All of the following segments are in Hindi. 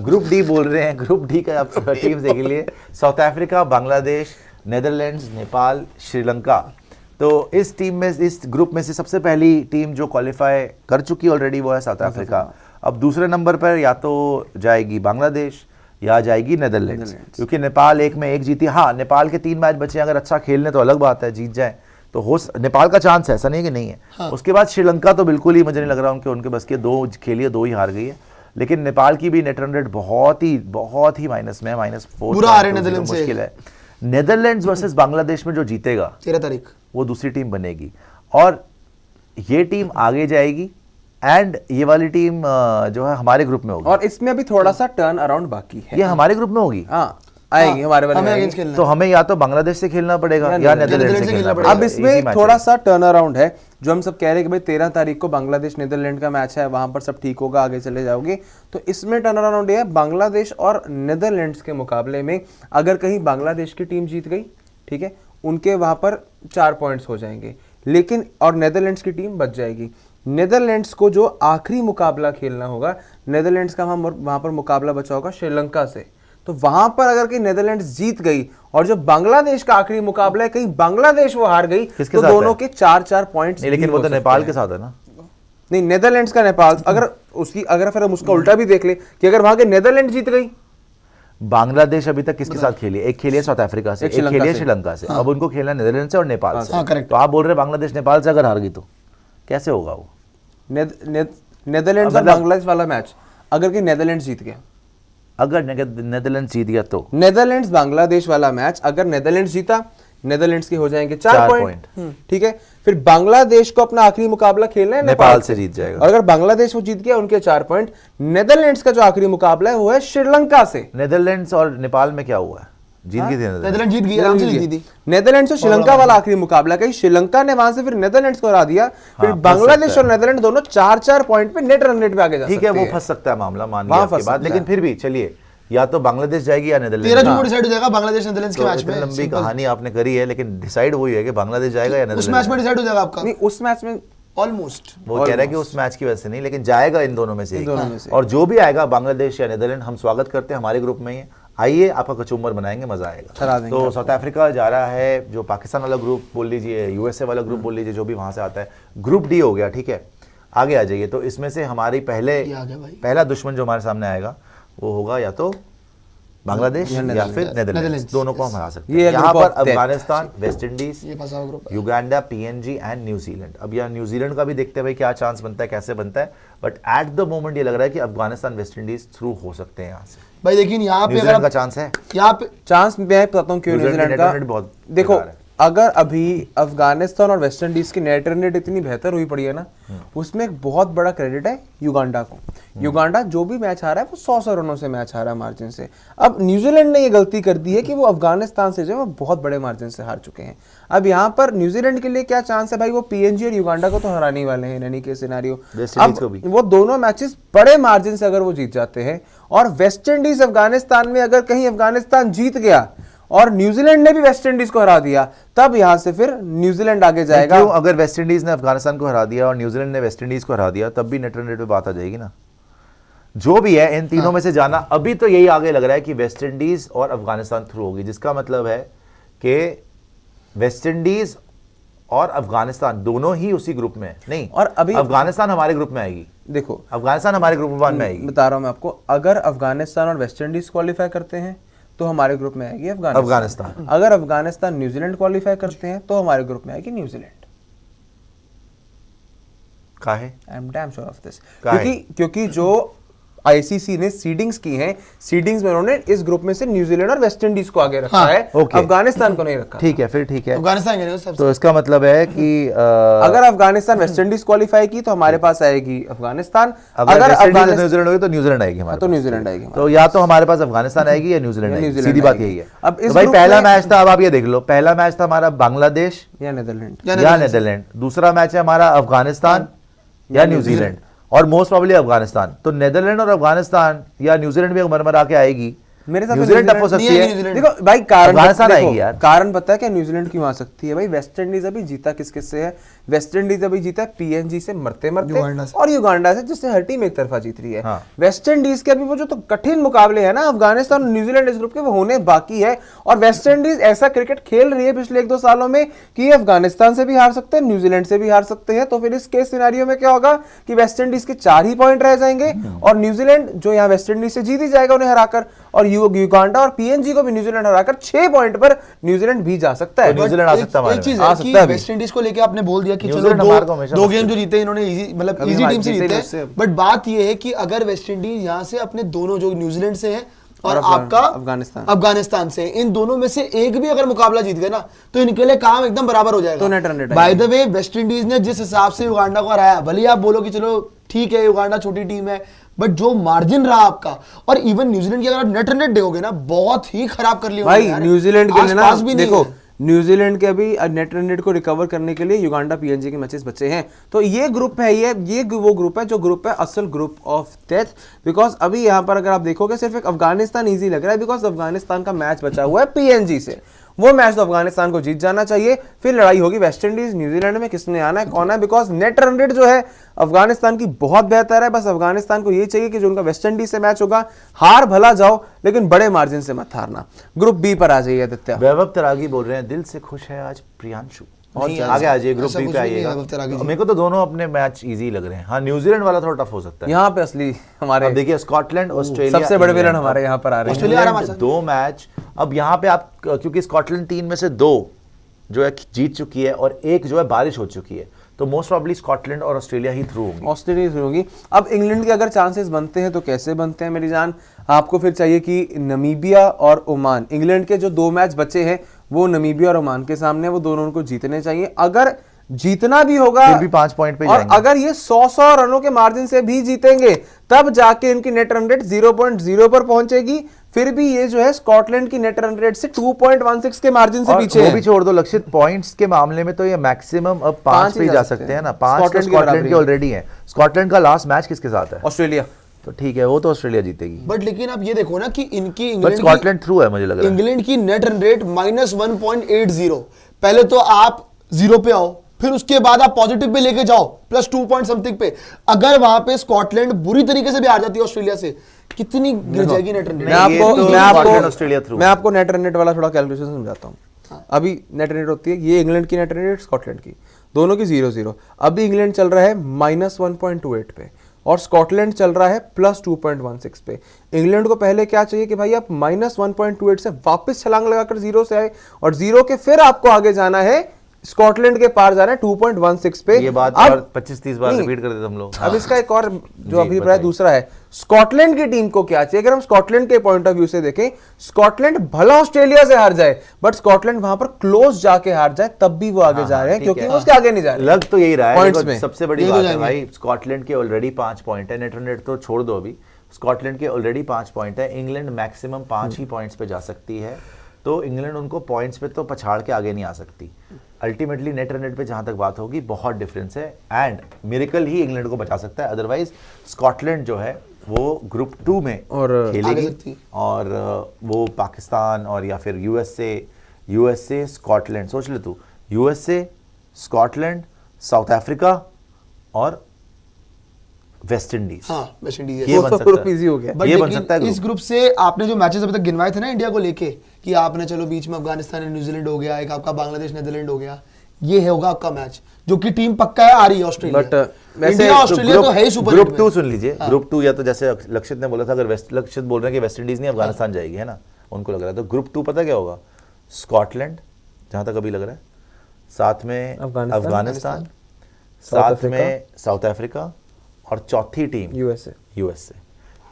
ग्रुप डी बोल रहे हैं, ग्रुप डी का आप टीम देख लिए, south Africa, Bangladesh, Netherlands, Nepal, Sri Lanka. तो इस टीम में, इस ग्रुप में से सबसे पहली टीम जो क्वालिफाई कर चुकी ऑलरेडी वो है साउथ अफ्रीका। अब दूसरे नंबर पर या तो जाएगी बांग्लादेश या जाएगी नेदरलैंड्स, क्योंकि नेपाल एक में एक जीती। हाँ, नेपाल के 3 मैच बचे, अगर अच्छा खेलने तो अलग बात है, जीत जाए तो हो नेपाल का चांस है, ऐसा नहीं है कि नहीं है। हाँ। उसके बाद श्रीलंका तो बिल्कुल ही मुझे नहीं लग रहा उनके बस के, 2 खेली है 2 ही हार गई है। लेकिन नेपाल की भी नेट रन रेट बहुत ही माइनस में है, -4 बुरा आ रहा है नेदरलैंड्स से। मुश्किल है। नेदरलैंड्स वर्सेस बांग्लादेश में जो जीतेगा 13 तारीख वो दूसरी टीम बनेगी और ये टीम आगे जाएगी एंड ये वाली टीम जो है हमारे ग्रुप में होगी। और इसमें अभी थोड़ा सा टर्न अराउंड बाकी है। ये हमारे ग्रुप में होगी। हाँ, आएगी हमारे वाले में। तो हमें या तो बांग्लादेश से खेलना पड़ेगा या नेदरलैंड से खेलना पड़ेगा। अब इसमें थोड़ा सा टर्न अराउंड है, जो हम सब कह रहे हैं कि भाई 13 तारीख को बांग्लादेश नेदरलैंड का मैच है, वहां पर सब ठीक होगा, आगे चले जाओगे। तो इसमें टर्न अराउंड है बांग्लादेश और नेदरलैंड्स के मुकाबले में अगर कहीं बांग्लादेश की टीम जीत गई, ठीक है, उनके वहां पर 4 पॉइंट्स हो जाएंगे, लेकिन और नेदरलैंड्स की टीम बच जाएगी। नेदरलैंड्स को जो आखिरी मुकाबला खेलना होगा, नेदरलैंड्स का वहां पर मुकाबला बचा होगा श्रीलंका से। तो वहां पर अगर कहीं नेदरलैंड्स जीत गई और जो बांग्लादेश का आखिरी मुकाबला है कहीं बांग्लादेश वो हार गई, तो दोनों के 4 पॉइंट्स। लेकिन वो तो नेपाल के साथ है ना। नहीं, नेदरलैंड्स का नेपाल, अगर फिर हम उसका उल्टा भी देख ले कि अगर वहां के नेदरलैंड जीत गई। बांग्लादेश अभी तक किसके साथ खेली? एक खेली है साउथ अफ्रीका से, एक खेली है श्रीलंका से। अब उनको खेलना नेदरलैंड से और नेपाल से। तो आप बोल रहे हैं बांग्लादेश नेपाल से अगर हार गई तो कैसे होगा वो? नेदरलैंड्स और बांग्लादेश वाला मैच अगर कि नेदरलैंड जीत गया, अगर नेदरलैंड जीत गया तो नेदरलैंड्स बांग्लादेश वाला मैच अगर नेदरलैंड जीता, नेदरलैंड्स के हो जाएंगे 4 पॉइंट, ठीक है। फिर बांग्लादेश को अपना आखिरी मुकाबला खेलना है नेपाल से जीत जाएगा। और अगर बांग्लादेश वो जीत गया, उनके 4 पॉइंट। नेदरलैंड्स का जो आखिरी मुकाबला है वो है श्रीलंका से। नेदरलैंड्स और नेपाल में क्या हुआ है? जीत गई थी नेदरलैंड, जीत गई, आराम से जीती थी। नेदरलैंड्स और श्रीलंका वाला आखिरी मुकाबला, कहीं श्रीलंका ने वहां से फिर नेदरलैंड्स को हरा दिया, फिर बांग्लादेश और नेदरलैंड दोनों 4-4 पॉइंट पे नेट रन रेट पे आगे जा सकते हैं। ठीक है, वो फंस सकता है मामला, मान लिया आपकी बात। लेकिन फिर भी चलिए, या तो बांग्लादेश जाएगी या नेदरलैंड। 13 जून को डिसाइड हो जाएगा बांग्लादेश नेदरलैंड्स के मैच में। लंबी कहानी आपने करी है, लेकिन डिसाइड वही है कि बांग्लादेश जाएगा या नेदरलैंड। उस मैच में डिसाइड हो जाएगा आपका? नहीं, उस मैच में ऑलमोस्ट वो कह रहा है कि उस मैच की वजह से नहीं, लेकिन जाएगा इन दोनों में से। और जो भी आएगा बांग्लादेश या नेदरलैंड, हम स्वागत करते हैं, हमारे ग्रुप में ही है। आइए, आपका कचुम्बर बनाएंगे, मजा आएगा। तो साउथ अफ्रीका जा रहा है, जो पाकिस्तान वाला ग्रुप बोल लीजिए, यूएसए वाला ग्रुप बोल लीजिए, जो भी वहां से आता है। ग्रुप डी हो गया, ठीक है। आगे आ जाइए। तो इसमें से हमारी पहला दुश्मन जो हमारे सामने आएगा वो होगा या तो बांग्लादेश या फिर नेदरलैंड्स, दोनों को हम हरा सकते हैं। यहाँ पर Afghanistan, West Indies, Uganda, PNG and New Zealand. अब यहाँ न्यूजीलैंड का भी देखते हैं भाई क्या चांस बनता है, कैसे बनता है। बट एट द मोमेंट ये लग रहा है कि अफगानिस्तान, वेस्ट इंडीज थ्रू हो सकते हैं यहाँ से। भाई लेकिन यहाँ पे न्यूजीलैंड का चांस है, यहाँ पे चांस मैं बताता हूँ क्यों न्यूजीलैंड का। बहुत देखो, अगर अभी अफगानिस्तान और वेस्ट इंडीज की नेट रन रेट इतनी बेहतर हुई पड़ी है ना, उसमें एक बहुत बड़ा क्रेडिट है युगांडा को। युगांडा जो भी मैच हारा है वो 100 रनों से मैच हारा है मार्जिन से। अब न्यूजीलैंड ने ये गलती कर दी है कि वो अफगानिस्तान से जो है वो बहुत बड़े मार्जिन से हार चुके हैं। अब यहाँ पर न्यूजीलैंड के लिए क्या चांस है भाई? वो पीएनजी और युगांडा को तो हराने वाले हैं एनी के सिनेरियो। अब वो दोनों मैचेस बड़े मार्जिन से अगर वो जीत जाते हैं, और वेस्ट इंडीज अफगानिस्तान में अगर कहीं अफगानिस्तान जीत गया और न्यूजीलैंड ने भी वेस्ट इंडीज को हरा दिया, तब यहां से फिर न्यूजीलैंड आगे जाएगा। क्यों? अगर वेस्ट इंडीज ने अफगानिस्तान को हरा दिया और न्यूजीलैंड ने वेस्ट इंडीज को हरा दिया, तब भी नेट रन रेट पे बात आ जाएगी ना। जो भी है, इन तीनों में से जाना, अभी तो यही आगे लग रहा है कि वेस्ट इंडीज और अफगानिस्तान थ्रू होगी, जिसका मतलब है कि वेस्ट इंडीज और अफगानिस्तान दोनों ही उसी ग्रुप में है। नहीं, और अभी अफगानिस्तान हमारे ग्रुप में आएगी। देखो, अफगानिस्तान हमारे ग्रुप 1 में आएगी। बता रहा हूं मैं आपको, अगर अफगानिस्तान और वेस्ट इंडीज क्वालिफाई करते हैं तो हमारे ग्रुप में आएगी अफगानिस्तान। अगर अफगानिस्तान न्यूजीलैंड क्वालिफाई करते हैं तो हमारे ग्रुप में आएगी न्यूजीलैंड। काहे? I am damn sure of this, क्योंकि जो आईसीसी ने सीडिंग्स की हैं, सीडिंग्स में उन्होंने इस ग्रुप में से न्यूजीलैंड और वेस्ट इंडीज को आगे रखा है, अफगानिस्तान को नहीं रखा। ठीक है, फिर ठीक है, अफगानिस्तान। तो इसका मतलब है कि अगर अफगानिस्तान वेस्ट इंडीज क्वालिफाई की तो हमारे पास आएगी अफगानिस्तान। अगर न्यूजीलैंड होगी तो न्यूजीलैंड आएगी हमारे, तो न्यूजीलैंड आएगी। तो या तो हमारे पास अफगानिस्तान आएगी या न्यूजीलैंड आएगी, सीधी बात यही है। अब तो भाई पहला मैच था, अब आप ये देख लो, पहला मैच था हमारा बांग्लादेश या नेदरलैंड, दूसरा मैच है हमारा अफगानिस्तान या न्यूजीलैंड, और मोस्ट प्रोबेबली अफगानिस्तान। तो नेदरलैंड और अफगानिस्तान या न्यूजीलैंड भी मरमर आके आएगी, मेरे हिसाब से न्यूजीलैंड टफ हो सकती नहीं है। आएगी न्यूजीलैंड। देखो भाई कारण अफगानिस्तान देखो, आएगी यार। कारण पता है क्या न्यूजीलैंड क्यों आ सकती है भाई? वेस्ट इंडीज अभी जीता किस किस से है? वेस्ट इंडीज अभी जीता है पीएनजी से मरते युगांडा मरते से। और युगांडा से, जिससे हर टीम एक तरफा जीत रही है। हाँ। वेस्ट इंडीज के अभी वो जो तो कठिन मुकाबले है ना अफगानिस्तान और न्यूजीलैंड इस ग्रुप के, वो होने बाकी है। और वेस्ट इंडीज ऐसा क्रिकेट खेल रही है पिछले 1-2 सालों में कि ये अफगानिस्तान से भी हार सकते हैं, न्यूजीलैंड से भी हार सकते हैं। तो फिर इस केस सिनेरियो में क्या होगा कि वेस्ट इंडीज के 4 ही पॉइंट रह जाएंगे और न्यूजीलैंड जो यहाँ वेस्ट इंडीज से जीत ही जाएगा उन्हें हराकर, और युगांडा और पीएनजी को भी न्यूजीलैंड हराकर 6 पॉइंट पर न्यूजीलैंड भी जा सकता है। न्यूजीलैंड आ सकता है हमारे एक चीज आ है सकता कि है अभी। वेस्ट इंडीज को लेके आपने बोल दिया कि चलो न्यूजीलैंड हमारे को हमेशा दो गेम जो जीते इन्होंने इजी, मतलब अभी इजी हमारे टीम से जीते जीते उससे। हैं। बट बात ये है कि अगर वेस्ट इंडीज यहाँ से अपने दोनों जो न्यूजीलैंड से है और और आपका अफगानिस्तान से, इन दोनों में से एक भी अगर मुकाबला जीत गए ना तो इनके लिए काम एकदम बराबर हो जाएगा। तो net run rate by the way West Indies ने जिस हिसाब से युगांडा को हराया, भले ही आप बोलो कि चलो ठीक है युगांडा छोटी टीम है, बट जो मार्जिन रहा आपका, और इवन न्यूजीलैंड की अगर आप नेट रन रेट देखोगे ना बहुत ही खराब कर लिया भाई उन्होंने यार। न्यूजीलैंड के लिए ना आसपास भी नहीं देखो, है। न्यूजीलैंड के अभी नेट रन रेट को रिकवर करने के लिए युगांडा पीएनजी के मैचेस बचे हैं। तो ये ग्रुप है, ये वो ग्रुप है जो ग्रुप है असल ग्रुप ऑफ डेथ। बिकॉज अभी यहाँ पर अगर आप देखोगे सिर्फ एक अफगानिस्तान इजी लग रहा है, बिकॉज अफगानिस्तान का मैच बचा हुआ है पीएनजी से। वो मैच तो अफगानिस्तान को जीत जाना चाहिए, फिर लड़ाई होगी वेस्ट इंडीज न्यूजीलैंड में, किसने आना है कौन है। बिकॉज नेट रन रेट जो है अफगानिस्तान की बहुत बेहतर है। बस अफगानिस्तान को ये चाहिए कि जो उनका वेस्ट इंडीज से मैच होगा, हार भला जाओ लेकिन बड़े मार्जिन से मत हारना। ग्रुप बी पर आ जाइए आदित्य। वैभव तरागी बोल रहे हैं दिल से खुश है आज प्रियांशु। और नहीं, आगे आ जाइए, ग्रुप ऐसा बी कुछ पे भी नहीं है, आइएगा। वैभव तरागी जी। मेरे को तो दोनों अपने मैच इजी लग रहे हैं। हाँ, न्यूजीलैंड वाला थोड़ा टफ हो सकता है। यहाँ पे असली हमारे अब देखिए स्कॉटलैंड, ऑस्ट्रेलिया, सबसे बड़े विलन इंग्लैंड। हमारे यहाँ पर आ रहे हैं। ऑस्ट्रेलिया आ रहा इंग्लैंड हमारे 2 मैच। अब यहाँ पे आप क्योंकि स्कॉटलैंड 3 में से 2 जो है जीत चुकी है और 1 जो है बारिश हो चुकी है, तो मोस्ट प्रॉब्ली स्कॉटलैंड और ऑस्ट्रेलिया ही थ्रू होंगी। ऑस्ट्रेलिया शुरू होगी। अब इंग्लैंड के अगर चांसेस बनते हैं तो कैसे बनते हैं मेरी जान? आपको फिर चाहिए कि नमीबिया और ओमान, इंग्लैंड के जो 2 मैच बचे हैं वो नमीबिया और ओमान के सामने, वो दोनों उनको जीतने चाहिए। अगर जीतना भी होगा फिर भी 5 पॉइंट पे और जाएंगे। अगर ये 100 रनों के मार्जिन से भी जीतेंगे तब जाके इनकी नेट रन रेट 0.0 पर पहुंचेगी। फिर भी ये जो है स्कॉटलैंड की नेट रन रेट से 2.16 के मार्जिन से और पीछे वो है। भी छोड़ दो, लक्षित पॉइंट्स के मामले में तो ये मैक्सिमम अब 5 पे जा सकते हैं ना। 5 तो स्कॉटलैंड की स्कॉटलैंड बराबरी के ऑलरेडी है। स्कॉटलैंड का लास्ट मैच किसके साथ है? ऑस्ट्रेलिया। तो ठीक है, वो तो ऑस्ट्रेलिया जीतेगी। बट लेकिन आप ये देखो ना कि इनकी बट इंग्लैंड स्कॉटलैंड थ्रू है मुझे लग रहा है। इंग्लैंड की नेट रन रेट -1.80। पहले तो आप 0 पे आओ, फिर उसके बाद आप पॉजिटिव पे लेके जाओ +2 पॉइंट समथिंग पे। अगर वहां पे स्कॉटलैंड बुरी तरीके से भी हार जाती है ऑस्ट्रेलिया से, कितनी गिर जाएगी नेट रन रेट। मैं आपको नेट रन रेट वाला थोड़ा कैलकुलेशन समझाता हूँ। अभी नेट रन रेट होती है, ये इंग्लैंड की नेट रन रेट, स्कॉटलैंड की, दोनों की 0-0। अभी इंग्लैंड चल रहा है -1.28 पे और स्कॉटलैंड चल रहा है +2.16 पे। इंग्लैंड को पहले क्या चाहिए कि भाई आप -1.28 से वापस छलांग लगाकर 0 से आए और 0 के फिर आपको आगे जाना है, स्कॉटलैंड के पार जाना है 2.16 पे। ये बात अब 25-30 बार रिपीट कर देते हम लोग। अब इसका एक और जो जी, अभिप्राय दूसरा है, स्कॉटलैंड की टीम को क्या चाहिए? अगर हम स्कॉटलैंड के पॉइंट ऑफ व्यू से देखें, स्कॉटलैंड भला ऑस्ट्रेलिया से हार जाए बट स्कॉटलैंड वहां पर क्लोज जाके हार जाए तब भी वो आगे जा रहे हैं, क्योंकि वो उसके आगे नहीं जा रहे। लग तो यही रहा है। पॉइंट्स देखो, में सबसे बड़ी बात है भाई, स्कॉटलैंड के ऑलरेडी 5 पॉइंट है। नेट रन रेट तो छोड़ दो, अभी स्कॉटलैंड के ऑलरेडी 5 पॉइंट है। इंग्लैंड मैक्सिमम 5 ही पॉइंट्स पे जा सकती है, तो इंग्लैंड उनको पॉइंट्स पे तो पछाड़ के आगे नहीं आ सकती। अल्टीमेटली नेट रन रेट पे जहां तक बात होगी बहुत डिफरेंस है, एंड मिरेकल ही इंग्लैंड को बचा सकता है। अदरवाइज स्कॉटलैंड जो है वो ग्रुप 2 में और खेलेगी और वो पाकिस्तान और या फिर यूएसए स्कॉटलैंड, सोच ले तू, यूएसए स्कॉटलैंड साउथ अफ्रीका और वेस्ट इंडीज। हाँ, वेस्ट इंडीज ये बन सकता है। इजी हो गया। बट ये बन लेकिन सकता है इस ग्रुप से आपने जो मैचेस अभी तक गिनवाए थे ना इंडिया को लेके, कि आपने चलो बीच में अफगानिस्तान एंड न्यूजीलैंड हो गया, एक आपका बांग्लादेश नीदरलैंड हो गया, ये होगा आपका मैच जो कि टीम पक्का है, आ रही है ऑस्ट्रेलिया। बट वैसे इंडिया ऑस्ट्रेलिया तो है ही सुपर ग्रुप 2 सुन लीजिए। ग्रुप 2 या तो जैसे लक्षित ने बोला था, अगर लक्षित बोल रहे हैं कि वेस्ट इंडीज नहीं अफगानिस्तान जाएगी, है ना, उनको लग रहा है, तो ग्रुप 2 पता क्या होगा? स्कॉटलैंड, जहां तक अभी लग रहा है, साथ में अफगानिस्तान, साथ में साउथ अफ्रीका और चौथी team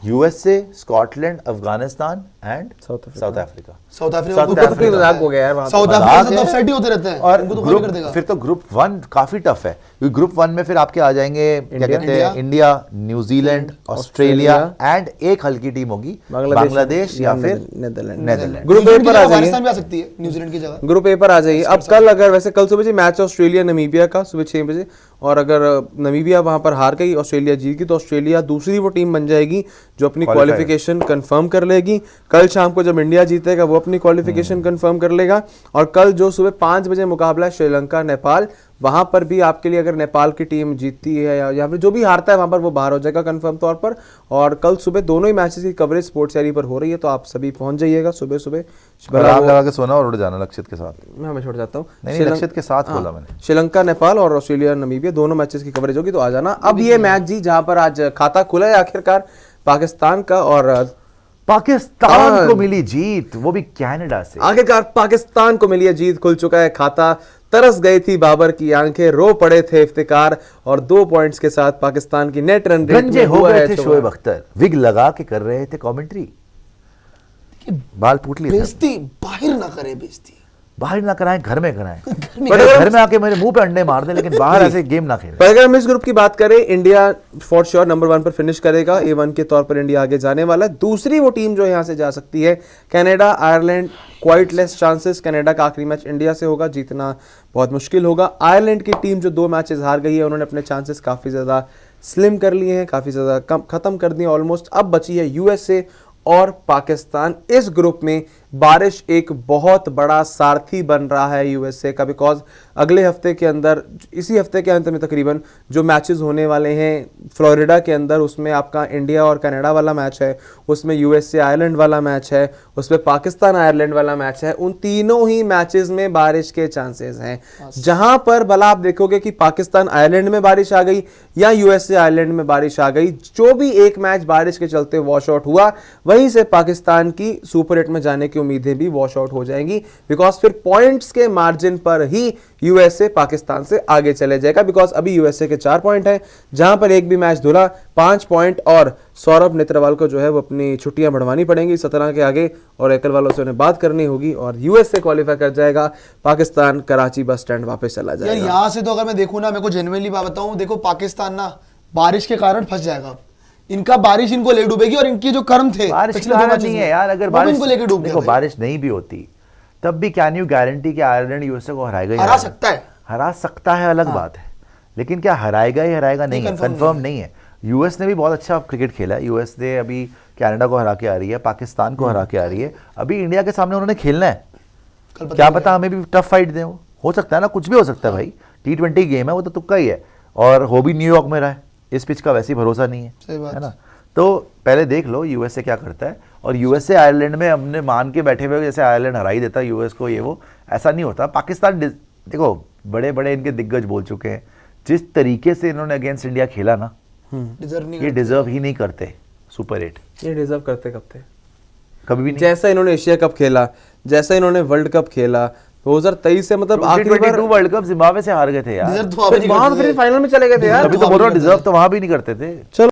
USA Scotland Afghanistan and south Africa. South Africa हो गया यार, साउथ अफ्रीका से तो अपसेट ही होते रहते हैं और उनको तो ग्रुप कौन कर देगा। फिर तो ग्रुप 1 काफी टफ है, क्योंकि ग्रुप 1 में फिर आपके आ जाएंगे क्या कहते हैं, इंडिया, न्यूजीलैंड, ऑस्ट्रेलिया एंड एक हल्की टीम होगी बांग्लादेश या फिर नेदरलैंड। ग्रुप ए पर आ जाइए, अफगानिस्तान भी आ सकती है न्यूजीलैंड की जगह। ग्रुप ए पर आ जाइए। अब कल अगर वैसे कल सुबह जी मैच ऑस्ट्रेलिया नमीबिया का सुबह 6 बजे, और अगर नमीबिया वहां पर हार गई, ऑस्ट्रेलिया जीत गई, तो ऑस्ट्रेलिया दूसरी वो टीम बन जाएगी जो अपनी क्वालिफिकेशन कंफर्म कर लेगी। कल शाम को जब इंडिया जीतेगा वो अपनी क्वालिफिकेशन कंफर्म कर लेगा। और कल जो सुबह 5 बजे मुकाबला है श्रीलंका नेपाल, वहां पर भी आपके लिए अगर नेपाल की टीम जीतती है या फिर जो भी हारता है वहां पर वो बाहर हो जाएगा कंफर्म तौर पर। और कल सुबह दोनों ही मैचेस की कवरेज स्पोर्ट्स एरी पर हो रही है, तो आप सभी पहुंच जाइएगा सुबह सुबह। आराम लगा के सोना और उड़ जाना लक्षित के साथ। मैं हमें छोड़ जाता हूँ, नहीं लक्षित के साथ बोला मैंने। श्रीलंका नेपाल और ऑस्ट्रेलिया नमीबिया दोनों मैचेस की कवरेज होगी, तो आ जाना। अब ये मैच जी जहां पर आज खाता खुला है आखिरकार पाकिस्तान का, और पाकिस्तान को मिली जीत, वो भी कनाडा से। आखिरकार पाकिस्तान को मिली है जीत, खुल चुका है खाता। तरस गई थी बाबर की आंखें, रो पड़े थे इफ्तिकार, और 2 पॉइंट्स के साथ पाकिस्तान की नेट रन रेट गंजे हो गए थे शोएब अख्तर, विग लगा के कर रहे थे कमेंट्री, बाल पूट लिए। बेइज्जती बाहर ना करे, बेइज्जती बाहर ना कराएं, घर में कराएं। घर में आके मेरे मुंह पे अंडे मार दें, लेकिन बाहर ऐसे गेम ना खेलें। पर अगर हम इस ग्रुप की बात करें, इंडिया फॉर श्योर नंबर 1 पर फिनिश करेगा, A1 के तौर पर इंडिया आगे जाने वाला है। दूसरी वो टीम जो यहां से जा सकती है Canada, Ireland, quite less chances. Canada का आखिरी मैच इंडिया से होगा, जीतना बहुत मुश्किल होगा। आयरलैंड की टीम जो 2 मैचेस हार गई है, उन्होंने अपने चांसेस काफी ज्यादा स्लिम कर लिए हैं, काफी ज्यादा खत्म कर दिए ऑलमोस्ट। अब बची है यूएसए और पाकिस्तान। इस ग्रुप में बारिश एक बहुत बड़ा सारथी बन रहा है यूएसए का, बिकॉज अगले हफ्ते के अंदर, इसी हफ्ते के अंत में तकरीबन जो मैचेस होने वाले हैं फ्लोरिडा के अंदर, उसमें आपका इंडिया और कनाडा वाला मैच है, उसमें यूएसए आयरलैंड वाला मैच है, उसमें पाकिस्तान आयरलैंड वाला मैच है। उन तीनों ही मैचेस में बारिश के चांसेस हैं। जहां पर भला आप देखोगे कि पाकिस्तान आयरलैंड में बारिश आ गई या यूएसए आयरलैंड में बारिश आ गई, जो भी एक मैच बारिश के चलते वॉश आउट हुआ, वहीं से पाकिस्तान की सुपर 8 में जाने की उम्मीदें भी वॉश आउट हो जाएंगी, बिकॉज फिर पॉइंट्स के मार्जिन पर ही यूएसए पाकिस्तान से आगे चले जाएगा। बिकॉज अभी यूएसए के 4 पॉइंट हैं, जहां पर एक भी मैच धुला 5 पॉइंट, और सौरभ नेत्रवाल को जो है वो अपनी छुट्टियां बढ़वानी पड़ेंगी 17 के आगे, और एकल वालों से उन्हें बात करनी होगी, और यूएसए क्वालिफाई कर जाएगा, पाकिस्तान कराची बस स्टैंड वापस चला जाएगा। यार यहाँ से तो अगर मैं देखूं ना, मेरे को जेन्युइनली बात बताऊं, देखो पाकिस्तान ना बारिश के कारण फंस जाएगा। इनका बारिश इनको ले डूबेगी, और इनके जो कर्म थे बारिश नहीं है यार। अगर बारिश इनको लेके डूब देखो, बारिश नहीं भी होती तब भी कैन यू गारंटी कि आयरलैंड यूएसए को हराएगा? हरा सकता है, हरा सकता है, अलग बात है, लेकिन क्या हराएगा ही हराएगा नहीं है, कंफर्म नहीं है। यूएस ने भी बहुत अच्छा क्रिकेट खेला है। यूएस ने अभी कनाडा को हरा के आ रही है, पाकिस्तान को हरा के आ रही है, अभी इंडिया के सामने उन्होंने खेलना है। क्या पता हमें भी टफ फाइट दें, हो सकता है ना, कुछ भी हो सकता है भाई। T20 गेम है, वो तो तुक्का ही है, और हो भी न्यूयॉर्क में रहा है, इस पिच का वैसे ही भरोसा नहीं है ना। तो पहले देख लो यूएसए क्या करता है। और यूएसए आयरलैंड में हमने मान के बैठे हुए जैसे आयरलैंड हरा ही देता यूएस को, ये वो ऐसा नहीं होता। पाकिस्तान देखो, बड़े बड़े इनके दिग्गज बोल चुके हैं, जिस तरीके से इन्होंने अगेंस्ट इंडिया खेला ना, ये डिजर्व ही नहीं करते सुपर 8। ये डिजर्व करते कब थे? कभी भी नहीं। जैसा इन्होंने एशिया कप खेला, जैसा इन्होंने वर्ल्ड कप खेला 2023 से, मतलब आखिरी बार वर्ल्ड कप जिम्बाब्वे से हार गए थे यार, वहां फिर फाइनल में चले गए थे यार। अभी तो बोल रहा हूं, डिजर्व तो वहां भी नहीं करते थे। चलो